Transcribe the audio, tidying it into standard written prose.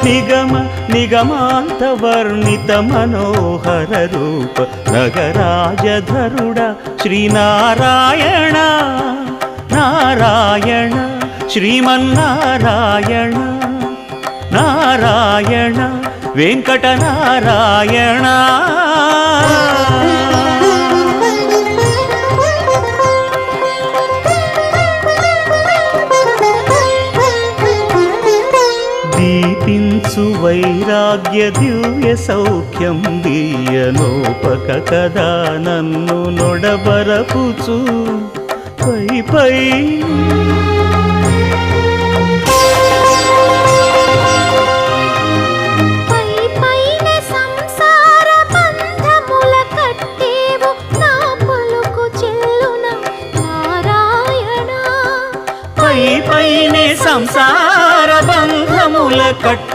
నిగమ నిగమాంత వర్ణిత మనోహర రూప నగరాజధరుడ శ్రీనారాయణ నారాయణ శ్రీమన్నారాయణ నారాయణ వెంకటనారాయణ. దీపించు వైరాగ్య దివ్య సౌఖ్యం దీయనోపక కదా నన్ను నొడబరపుచు పై పై పైనే సంసార బంధముల కట్